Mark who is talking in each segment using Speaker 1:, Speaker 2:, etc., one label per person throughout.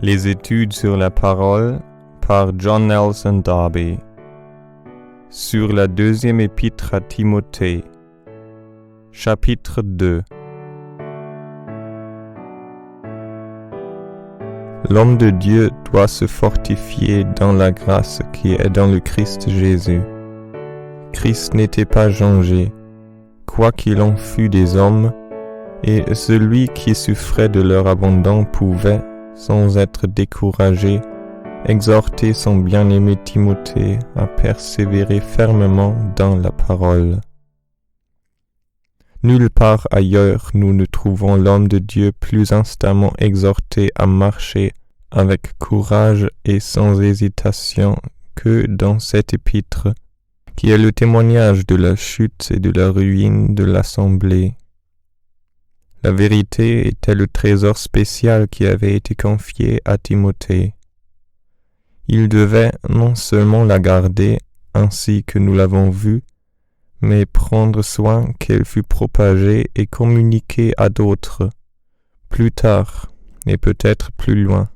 Speaker 1: Les études sur la parole par John Nelson Darby. Sur la deuxième épître à Timothée. Chapitre 2. L'homme de Dieu doit se fortifier dans la grâce qui est dans le Christ Jésus. Christ n'était pas changé, quoi qu'il en fût des hommes, et celui qui souffrait de leur abandon pouvait, sans être découragé, exhorter son bien-aimé Timothée à persévérer fermement dans la parole. Nulle part ailleurs nous ne trouvons l'homme de Dieu plus instamment exhorté à marcher avec courage et sans hésitation que dans cette épître, qui est le témoignage de la chute et de la ruine de l'assemblée. La vérité était le trésor spécial qui avait été confié à Timothée. Il devait non seulement la garder, ainsi que nous l'avons vu, mais prendre soin qu'elle fût propagée et communiquée à d'autres, plus tard et peut-être plus loin.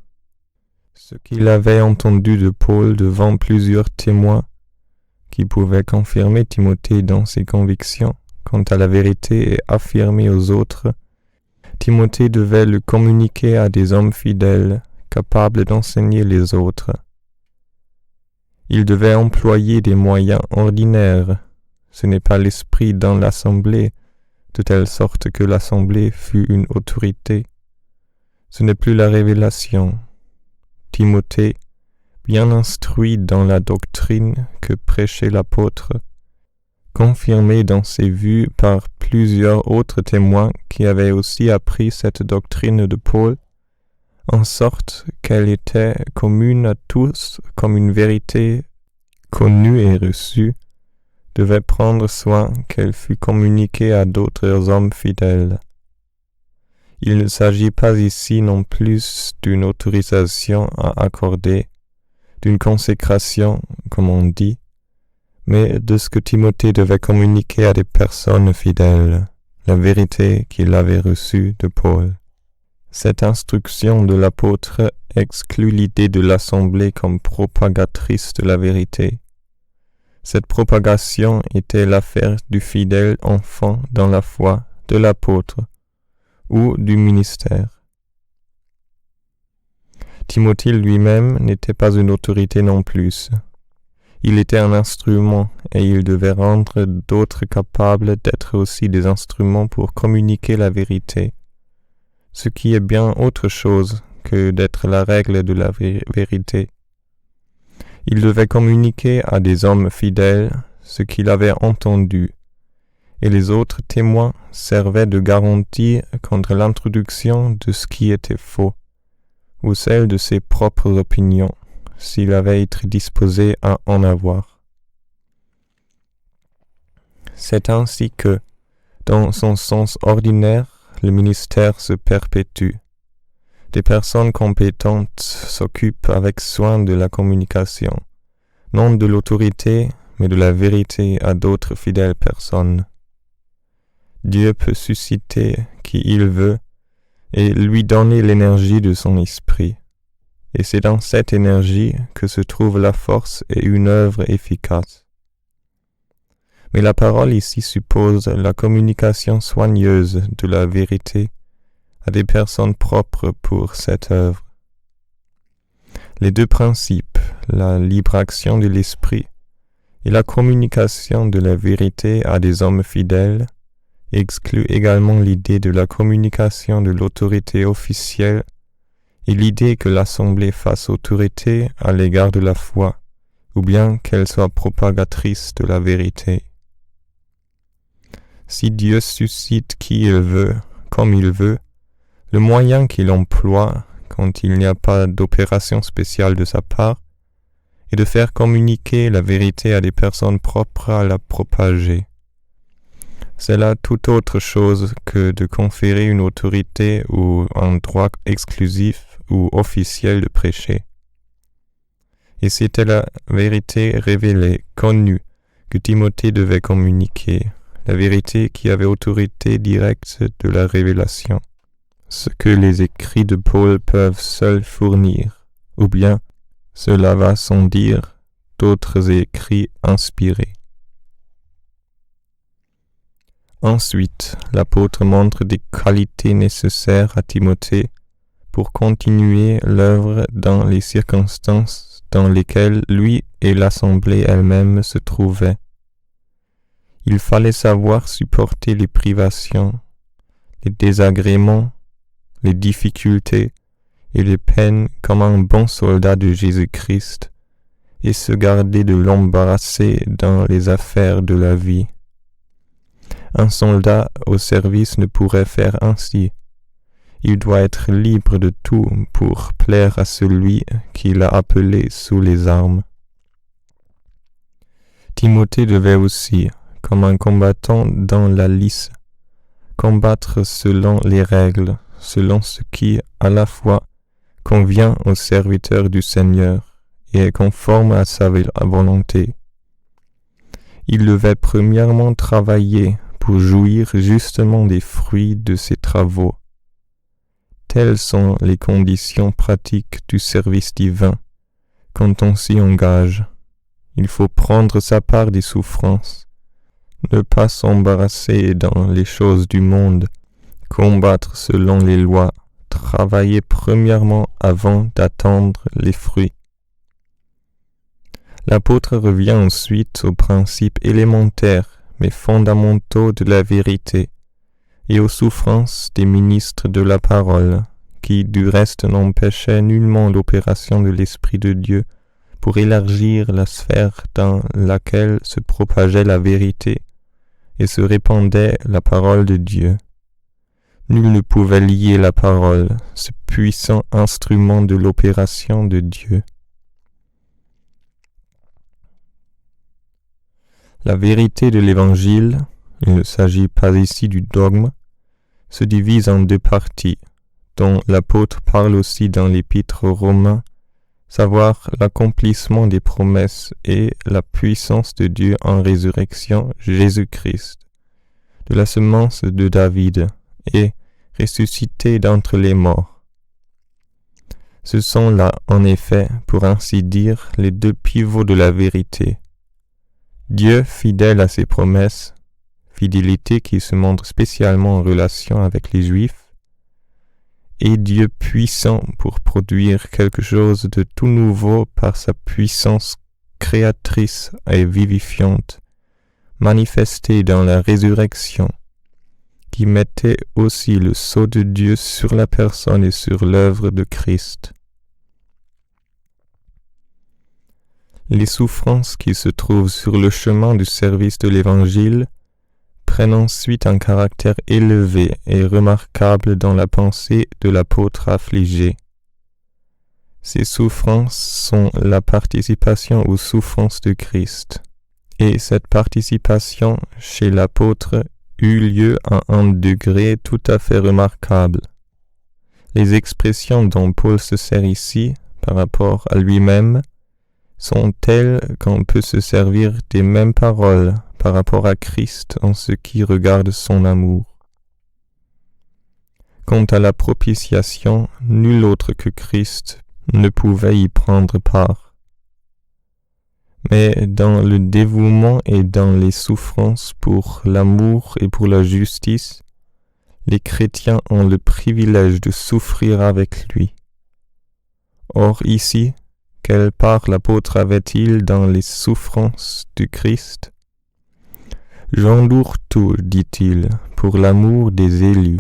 Speaker 1: Ce qu'il avait entendu de Paul devant plusieurs témoins, qui pouvaient confirmer Timothée dans ses convictions quant à la vérité et affirmer aux autres, Timothée devait le communiquer à des hommes fidèles, capables d'enseigner les autres. Il devait employer des moyens ordinaires. Ce n'est pas l'esprit dans l'assemblée, de telle sorte que l'assemblée fût une autorité. Ce n'est plus la révélation. Timothée, bien instruit dans la doctrine que prêchait l'apôtre, confirmé dans ses vues par plusieurs autres témoins qui avaient aussi appris cette doctrine de Paul, en sorte qu'elle était commune à tous comme une vérité connue et reçue, devait prendre soin qu'elle fût communiquée à d'autres hommes fidèles. Il ne s'agit pas ici non plus d'une autorisation à accorder, d'une consécration, comme on dit, mais de ce que Timothée devait communiquer à des personnes fidèles, la vérité qu'il avait reçue de Paul. Cette instruction de l'apôtre exclut l'idée de l'assemblée comme propagatrice de la vérité. Cette propagation était l'affaire du fidèle enfant dans la foi de l'apôtre ou du ministère. Timothée lui-même n'était pas une autorité non plus. Il était un instrument et il devait rendre d'autres capables d'être aussi des instruments pour communiquer la vérité, ce qui est bien autre chose que d'être la règle de la vérité. Il devait communiquer à des hommes fidèles ce qu'il avait entendu, et les autres témoins servaient de garantie contre l'introduction de ce qui était faux, ou celle de ses propres opinions, s'il avait été disposé à en avoir. C'est ainsi que, dans son sens ordinaire, le ministère se perpétue. Des personnes compétentes s'occupent avec soin de la communication, non de l'autorité, mais de la vérité à d'autres fidèles personnes. Dieu peut susciter qui il veut et lui donner l'énergie de son esprit. Et c'est dans cette énergie que se trouve la force et une œuvre efficace. Mais la parole ici suppose la communication soigneuse de la vérité à des personnes propres pour cette œuvre. Les deux principes, la libre action de l'esprit et la communication de la vérité à des hommes fidèles, excluent également l'idée de la communication de l'autorité officielle et l'idée que l'assemblée fasse autorité à l'égard de la foi, ou bien qu'elle soit propagatrice de la vérité. Si Dieu suscite qui il veut, comme il veut, le moyen qu'il emploie, quand il n'y a pas d'opération spéciale de sa part, est de faire communiquer la vérité à des personnes propres à la propager. C'est là tout autre chose que de conférer une autorité ou un droit exclusif ou officiel de prêcher. Et c'était la vérité révélée, connue, que Timothée devait communiquer, la vérité qui avait autorité directe de la révélation. ce que les écrits de Paul peuvent seuls fournir, ou bien, cela va sans dire, d'autres écrits inspirés. Ensuite, l'apôtre montre des qualités nécessaires à Timothée pour continuer l'œuvre dans les circonstances dans lesquelles lui et l'assemblée elle-même se trouvaient. Il fallait savoir supporter les privations, les désagréments, les difficultés et les peines comme un bon soldat de Jésus-Christ et se garder de l'embarrasser dans les affaires de la vie. Un soldat au service ne pourrait faire ainsi. Il doit être libre de tout pour plaire à celui qui l'a appelé sous les armes. Timothée devait aussi, comme un combattant dans la lice, combattre selon les règles, selon ce qui, à la fois, convient au serviteur du Seigneur et est conforme à sa volonté. Il devait premièrement travailler pour jouir justement des fruits de ses travaux. Telles sont les conditions pratiques du service divin. Quand on s'y engage, il faut prendre sa part des souffrances, ne pas s'embarrasser dans les choses du monde, combattre selon les lois, travailler premièrement avant d'attendre les fruits. L'apôtre revient ensuite aux principes élémentaires mais fondamentaux de la vérité et aux souffrances des ministres de la parole, qui du reste n'empêchaient nullement l'opération de l'Esprit de Dieu pour élargir la sphère dans laquelle se propageait la vérité et se répandait la parole de Dieu. Nul ne pouvait lier la parole, ce puissant instrument de l'opération de Dieu. La vérité de l'Évangile, il ne s'agit pas ici du dogme, se divise en deux parties, dont l'apôtre parle aussi dans l'épître aux Romains, savoir l'accomplissement des promesses et la puissance de Dieu en résurrection Jésus-Christ, de la semence de David, et ressuscité d'entre les morts. Ce sont là, en effet, pour ainsi dire, les deux pivots de la vérité. Dieu fidèle à ses promesses, fidélité qui se montre spécialement en relation avec les Juifs, et Dieu puissant pour produire quelque chose de tout nouveau par sa puissance créatrice et vivifiante, manifestée dans la résurrection, qui mettait aussi le sceau de Dieu sur la personne et sur l'œuvre de Christ. Les souffrances qui se trouvent sur le chemin du service de l'Évangile prennent ensuite un caractère élevé et remarquable dans la pensée de l'apôtre affligé. Ces souffrances sont la participation aux souffrances de Christ, et cette participation chez l'apôtre eut lieu à un degré tout à fait remarquable. Les expressions dont Paul se sert ici, par rapport à lui-même, sont telles qu'on peut se servir des mêmes paroles par rapport à Christ en ce qui regarde son amour. Quant à la propitiation, nul autre que Christ ne pouvait y prendre part. Mais dans le dévouement et dans les souffrances pour l'amour et pour la justice, les chrétiens ont le privilège de souffrir avec lui. Or ici, quelle part l'apôtre avait-il dans les souffrances du Christ ? J'endoure tout, dit-il, pour l'amour des élus.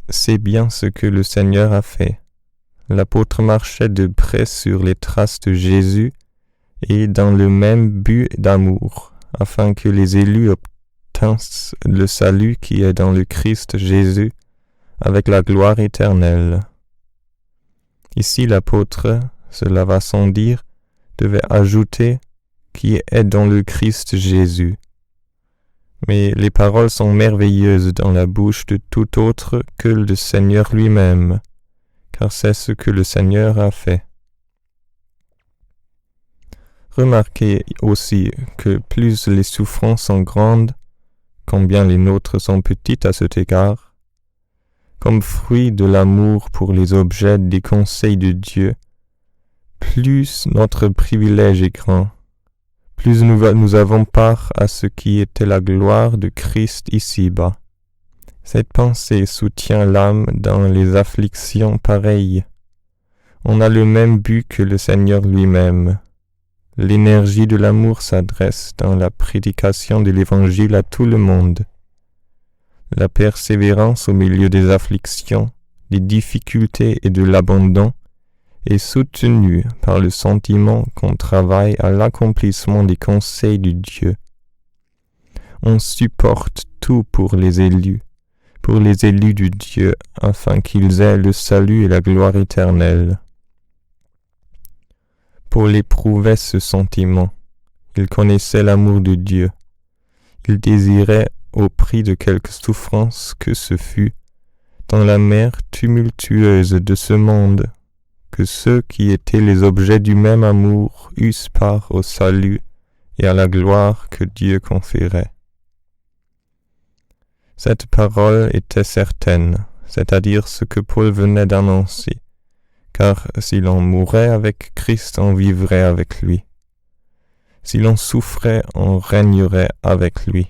Speaker 1: C'est bien ce que le Seigneur a fait. L'apôtre marchait de près sur les traces de Jésus et dans le même but d'amour, afin que les élus obtinssent le salut qui est dans le Christ Jésus, avec la gloire éternelle. Ici l'apôtre, cela va sans dire, devait ajouter qui est dans le Christ Jésus. Mais les paroles sont merveilleuses dans la bouche de tout autre que le Seigneur lui-même, car c'est ce que le Seigneur a fait. Remarquez aussi que plus les souffrances sont grandes, combien les nôtres sont petites à cet égard, comme fruit de l'amour pour les objets des conseils de Dieu, plus notre privilège est grand, plus nous avons part à ce qui était la gloire de Christ ici-bas. Cette pensée soutient l'âme dans les afflictions pareilles. On a le même but que le Seigneur lui-même. L'énergie de l'amour s'adresse dans la prédication de l'Évangile à tout le monde. La persévérance au milieu des afflictions, des difficultés et de l'abandon est soutenue par le sentiment qu'on travaille à l'accomplissement des conseils de Dieu. On supporte tout pour les élus de Dieu, afin qu'ils aient le salut et la gloire éternelle. Paul éprouvait ce sentiment. Il connaissait l'amour de Dieu. Il désirait, au prix de quelque souffrance que ce fût, dans la mer tumultueuse de ce monde, que ceux qui étaient les objets du même amour eussent part au salut et à la gloire que Dieu conférait. Cette parole était certaine, c'est-à-dire ce que Paul venait d'annoncer, car si l'on mourait avec Christ, on vivrait avec lui. Si l'on souffrait, on régnerait avec lui.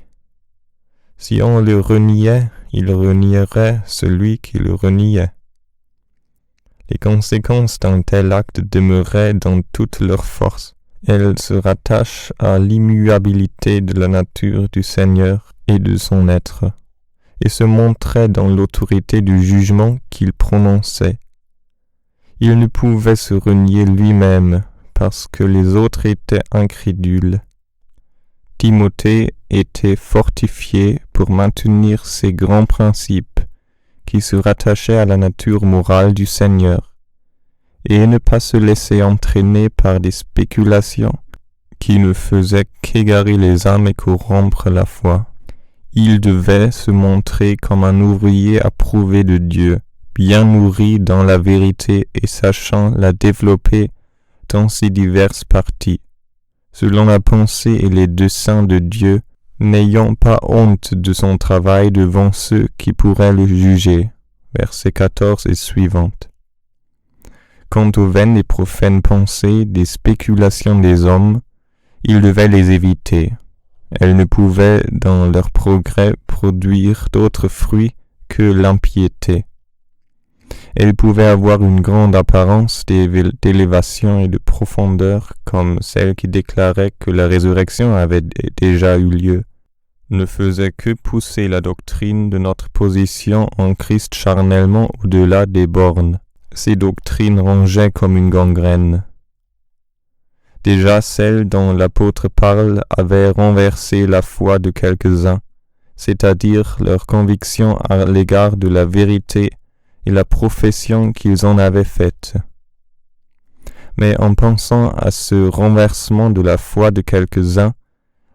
Speaker 1: Si on le reniait, il renierait celui qui le reniait. Les conséquences d'un tel acte demeuraient dans toute leur force. Elles se rattachent à l'immuabilité de la nature du Seigneur et de son être, et se montraient dans l'autorité du jugement qu'il prononçait. Il ne pouvait se renier lui-même, parce que les autres étaient incrédules. Timothée était fortifié pour maintenir ces grands principes qui se rattachaient à la nature morale du Seigneur, et ne pas se laisser entraîner par des spéculations qui ne faisaient qu'égarer les âmes et corrompre la foi. Il devait se montrer comme un ouvrier approuvé de Dieu, bien nourri dans la vérité et sachant la développer dans ses diverses parties, selon la pensée et les desseins de Dieu, n'ayant pas honte de son travail devant ceux qui pourraient le juger. Versets 14 et suivantes. Quant aux vaines et profanes pensées des spéculations des hommes, il devait les éviter. Elles ne pouvaient, dans leur progrès, produire d'autres fruits que l'impiété. Elles pouvaient avoir une grande apparence d'élévation et de profondeur, comme celle qui déclarait que la résurrection avait déjà eu lieu, ne faisait que pousser la doctrine de notre position en Christ charnellement au-delà des bornes. Ces doctrines rongeaient comme une gangrène. Déjà celle dont l'apôtre parle avait renversé la foi de quelques-uns, c'est-à-dire leur conviction à l'égard de la vérité et la profession qu'ils en avaient faite. Mais en pensant à ce renversement de la foi de quelques-uns,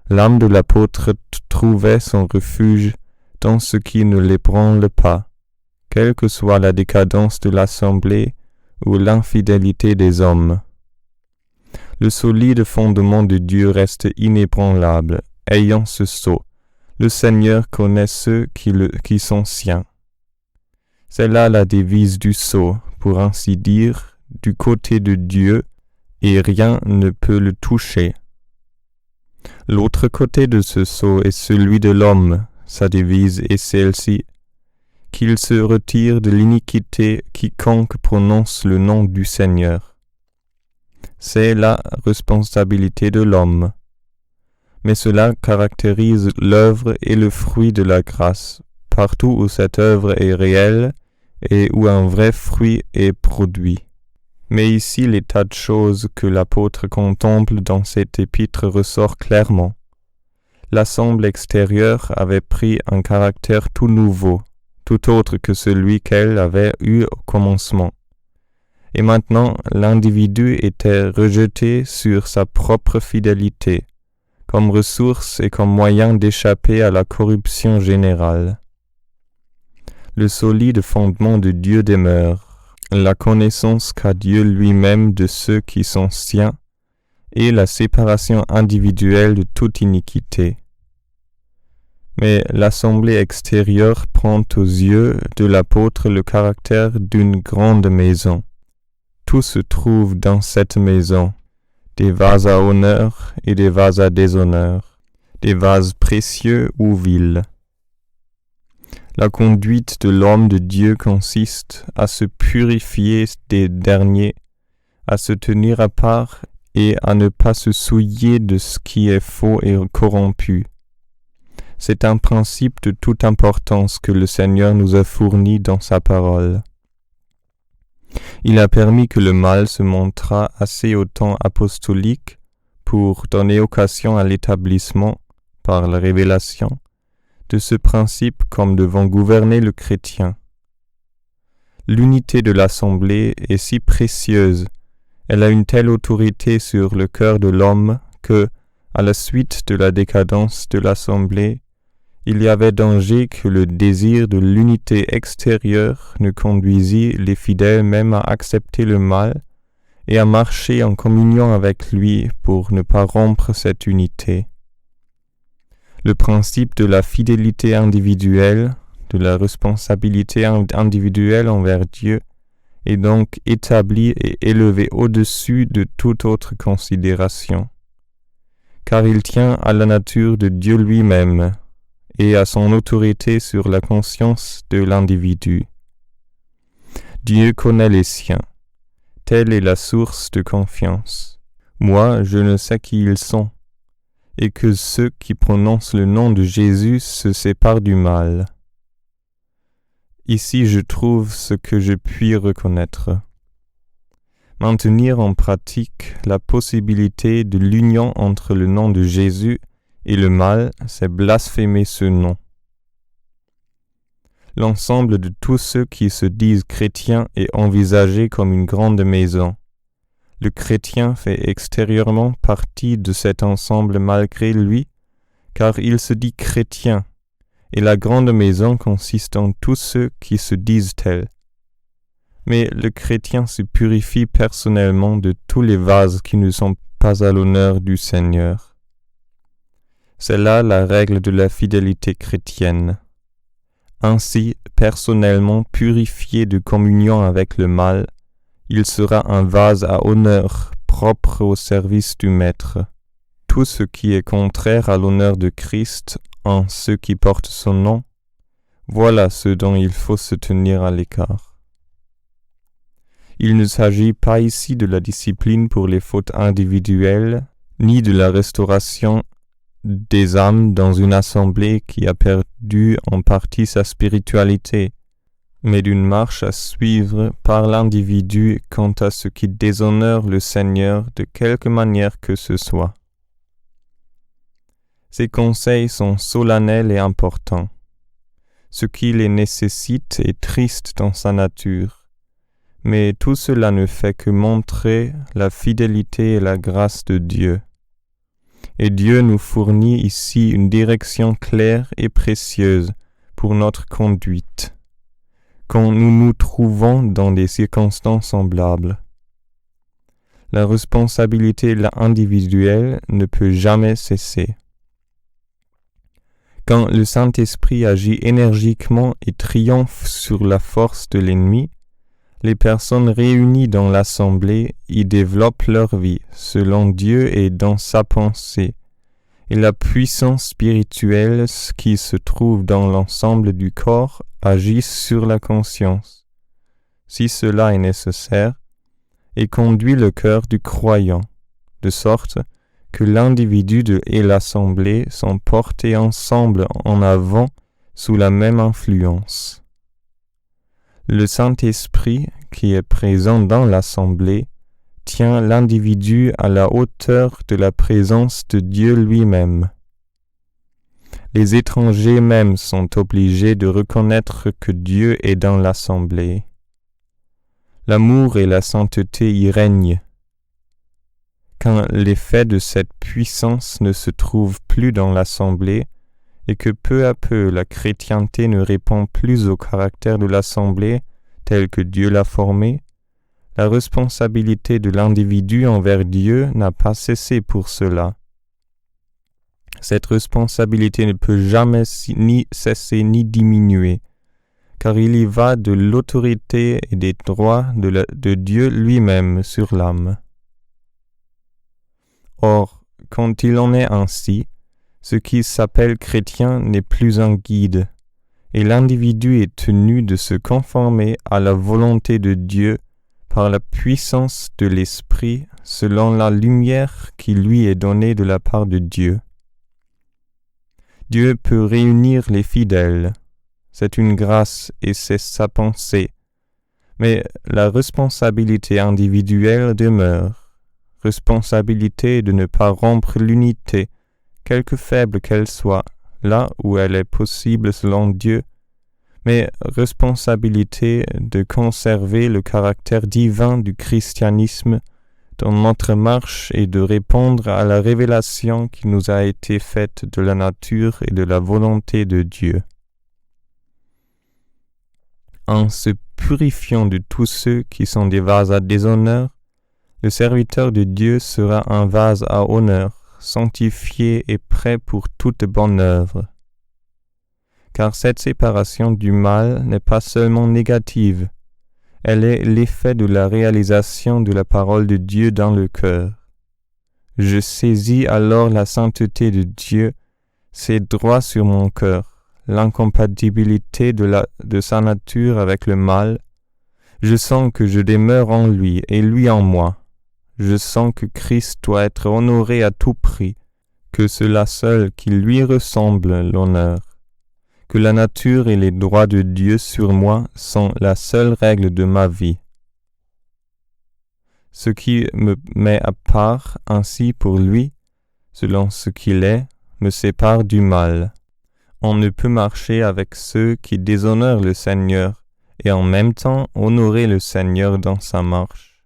Speaker 1: l'âme de l'apôtre trouvait son refuge dans ce qui ne l'ébranle pas, quelle que soit la décadence de l'assemblée ou l'infidélité des hommes. Le solide fondement de Dieu reste inébranlable. Ayant ce sceau, le Seigneur connaît ceux qui sont siens. C'est là la devise du sceau, pour ainsi dire, du côté de Dieu, et rien ne peut le toucher. L'autre côté de ce sceau est celui de l'homme. Sa devise est celle-ci: qu'il se retire de l'iniquité quiconque prononce le nom du Seigneur. C'est la responsabilité de l'homme. Mais cela caractérise l'œuvre et le fruit de la grâce, partout où cette œuvre est réelle et où un vrai fruit est produit. Mais ici l'état de choses que l'apôtre contemple dans cette épître ressort clairement. L'assemblée extérieure avait pris un caractère tout nouveau, tout autre que celui qu'elle avait eu au commencement. Et maintenant, l'individu était rejeté sur sa propre fidélité, comme ressource et comme moyen d'échapper à la corruption générale. Le solide fondement de Dieu demeure, la connaissance qu'a Dieu lui-même de ceux qui sont siens, et la séparation individuelle de toute iniquité. Mais l'assemblée extérieure prend aux yeux de l'apôtre le caractère d'une grande maison. Tout se trouve dans cette maison, des vases à honneur et des vases à déshonneur, des vases précieux ou vils. La conduite de l'homme de Dieu consiste à se purifier des derniers, à se tenir à part et à ne pas se souiller de ce qui est faux et corrompu. C'est un principe de toute importance que le Seigneur nous a fourni dans sa parole. Il a permis que le mal se montrât assez au temps apostolique pour donner occasion à l'établissement, par la révélation, de ce principe comme devant gouverner le chrétien. L'unité de l'assemblée est si précieuse, elle a une telle autorité sur le cœur de l'homme que, à la suite de la décadence de l'assemblée, il y avait danger que le désir de l'unité extérieure ne conduisît les fidèles même à accepter le mal et à marcher en communion avec lui pour ne pas rompre cette unité. Le principe de la fidélité individuelle, de la responsabilité individuelle envers Dieu, est donc établi et élevé au-dessus de toute autre considération, car il tient à la nature de Dieu lui-même et à son autorité sur la conscience de l'individu. Dieu connaît les siens, telle est la source de confiance. Moi, je ne sais qui ils sont, et que ceux qui prononcent le nom de Jésus se séparent du mal. Ici je trouve ce que je puis reconnaître. Maintenir en pratique la possibilité de l'union entre le nom de Jésus et le mal, c'est blasphémer ce nom. L'ensemble de tous ceux qui se disent chrétiens est envisagé comme une grande maison. Le chrétien fait extérieurement partie de cet ensemble malgré lui, car il se dit chrétien, et la grande maison consiste en tous ceux qui se disent tels. Mais le chrétien se purifie personnellement de tous les vases qui ne sont pas à l'honneur du Seigneur. C'est là la règle de la fidélité chrétienne. Ainsi, personnellement purifié de communion avec le mal, il sera un vase à honneur, propre au service du Maître. Tout ce qui est contraire à l'honneur de Christ en ceux qui portent son nom, voilà ce dont il faut se tenir à l'écart. Il ne s'agit pas ici de la discipline pour les fautes individuelles, ni de la restauration des âmes dans une assemblée qui a perdu en partie sa spiritualité, mais d'une marche à suivre par l'individu quant à ce qui déshonore le Seigneur de quelque manière que ce soit. Ces conseils sont solennels et importants. Ce qui les nécessite est triste dans sa nature, mais tout cela ne fait que montrer la fidélité et la grâce de Dieu. Et Dieu nous fournit ici une direction claire et précieuse pour notre conduite, quand nous nous trouvons dans des circonstances semblables. La responsabilité individuelle ne peut jamais cesser. Quand le Saint-Esprit agit énergiquement et triomphe sur la force de l'ennemi, les personnes réunies dans l'assemblée y développent leur vie selon Dieu et dans sa pensée, et la puissance spirituelle qui se trouve dans l'ensemble du corps agit sur la conscience, si cela est nécessaire, et conduit le cœur du croyant, de sorte que l'individu et l'assemblée sont portés ensemble en avant sous la même influence. Le Saint-Esprit, qui est présent dans l'assemblée, tient l'individu à la hauteur de la présence de Dieu lui-même. Les étrangers même sont obligés de reconnaître que Dieu est dans l'assemblée. L'amour et la sainteté y règnent. Quand l'effet de cette puissance ne se trouve plus dans l'assemblée, et que peu à peu la chrétienté ne répond plus au caractère de l'assemblée tel que Dieu l'a formé, la responsabilité de l'individu envers Dieu n'a pas cessé pour cela. Cette responsabilité ne peut jamais ni cesser ni diminuer, car il y va de l'autorité et des droits de Dieu lui-même sur l'âme. Or, quand il en est ainsi, ce qui s'appelle chrétien n'est plus un guide, et l'individu est tenu de se conformer à la volonté de Dieu par la puissance de l'Esprit selon la lumière qui lui est donnée de la part de Dieu. Dieu peut réunir les fidèles, c'est une grâce et c'est sa pensée, mais la responsabilité individuelle demeure, responsabilité de ne pas rompre l'unité, quelque faible qu'elle soit, là où elle est possible selon Dieu, mais responsabilité de conserver le caractère divin du christianisme dans notre marche et de répondre à la révélation qui nous a été faite de la nature et de la volonté de Dieu. En se purifiant de tous ceux qui sont des vases à déshonneur, le serviteur de Dieu sera un vase à honneur, sanctifié et prêt pour toute bonne œuvre. Car cette séparation du mal n'est pas seulement négative, elle est l'effet de la réalisation de la parole de Dieu dans le cœur. Je saisis alors la sainteté de Dieu, ses droits sur mon cœur, l'incompatibilité de sa nature avec le mal. Je sens que je demeure en lui et lui en moi. Je sens que Christ doit être honoré à tout prix, que cela seul qui lui ressemble l'honneur, que la nature et les droits de Dieu sur moi sont la seule règle de ma vie. Ce qui me met à part ainsi pour lui, selon ce qu'il est, me sépare du mal. On ne peut marcher avec ceux qui déshonorent le Seigneur et en même temps honorer le Seigneur dans sa marche.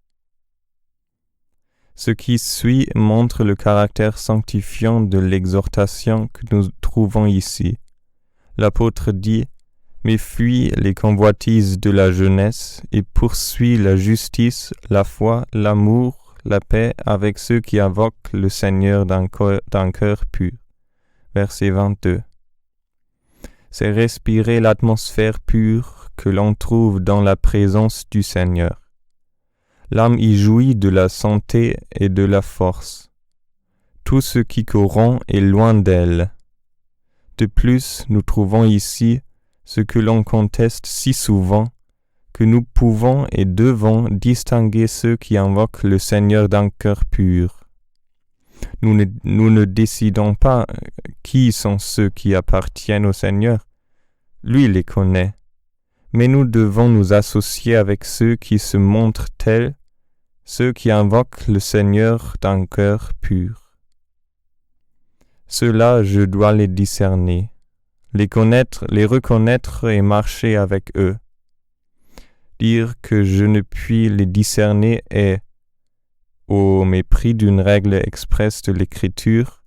Speaker 1: Ce qui suit montre le caractère sanctifiant de l'exhortation que nous trouvons ici. L'apôtre dit « Mais fuis les convoitises de la jeunesse et poursuis la justice, la foi, l'amour, la paix avec ceux qui invoquent le Seigneur d'un cœur pur. » Verset 22. C'est respirer l'atmosphère pure que l'on trouve dans la présence du Seigneur. L'âme y jouit de la santé et de la force. Tout ce qui corrompt est loin d'elle. De plus, nous trouvons ici ce que l'on conteste si souvent, que nous pouvons et devons distinguer ceux qui invoquent le Seigneur d'un cœur pur. Nous ne décidons pas qui sont ceux qui appartiennent au Seigneur. Lui les connaît. Mais nous devons nous associer avec ceux qui se montrent tels, ceux qui invoquent le Seigneur d'un cœur pur. Ceux-là, je dois les discerner, les connaître, les reconnaître et marcher avec eux. Dire que je ne puis les discerner est, au mépris d'une règle expresse de l'Écriture,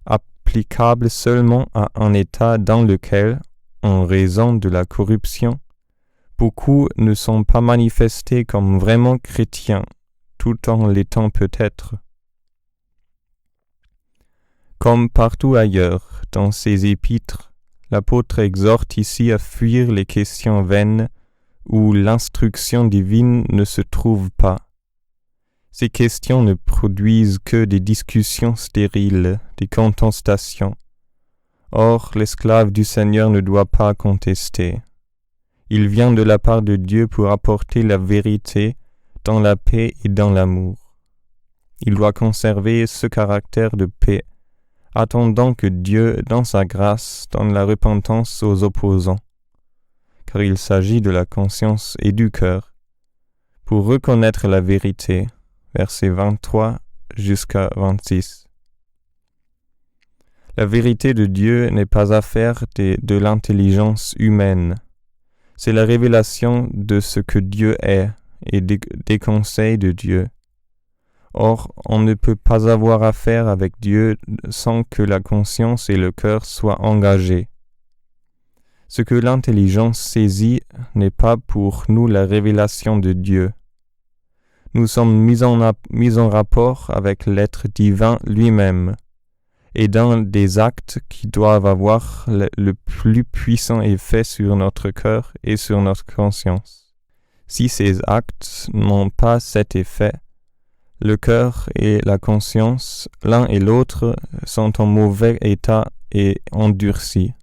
Speaker 1: applicable seulement à un état dans lequel, en raison de la corruption, beaucoup ne sont pas manifestés comme vraiment chrétiens, tout en l'étant peut-être. Comme partout ailleurs, dans ses épîtres, l'apôtre exhorte ici à fuir les questions vaines où l'instruction divine ne se trouve pas. Ces questions ne produisent que des discussions stériles, des contestations. Or, l'esclave du Seigneur ne doit pas contester. Il vient de la part de Dieu pour apporter la vérité dans la paix et dans l'amour. Il doit conserver ce caractère de paix, attendant que Dieu, dans sa grâce, donne la repentance aux opposants, car il s'agit de la conscience et du cœur, pour reconnaître la vérité, versets 23 jusqu'à 26. La vérité de Dieu n'est pas affaire de l'intelligence humaine, c'est la révélation de ce que Dieu est et des conseils de Dieu. Or, on ne peut pas avoir affaire avec Dieu sans que la conscience et le cœur soient engagés. Ce que l'intelligence saisit n'est pas pour nous la révélation de Dieu. Nous sommes mis en rapport avec l'être divin lui-même, et dans des actes qui doivent avoir le plus puissant effet sur notre cœur et sur notre conscience. Si ces actes n'ont pas cet effet, le cœur et la conscience, l'un et l'autre, sont en mauvais état et endurcis.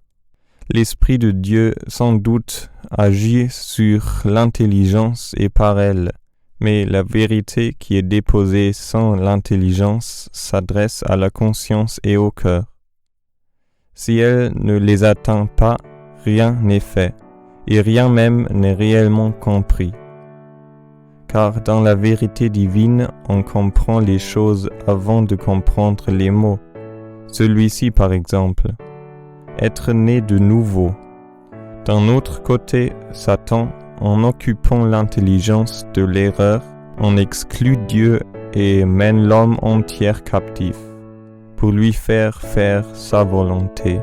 Speaker 1: L'Esprit de Dieu, sans doute, agit sur l'intelligence et par elle, mais la vérité qui est déposée sans l'intelligence s'adresse à la conscience et au cœur. Si elle ne les atteint pas, rien n'est fait, et rien même n'est réellement compris. Car dans la vérité divine, on comprend les choses avant de comprendre les mots. Celui-ci, par exemple, être né de nouveau. D'un autre côté, Satan, en occupant l'intelligence de l'erreur, en exclut Dieu et mène l'homme entier captif, pour lui faire sa volonté.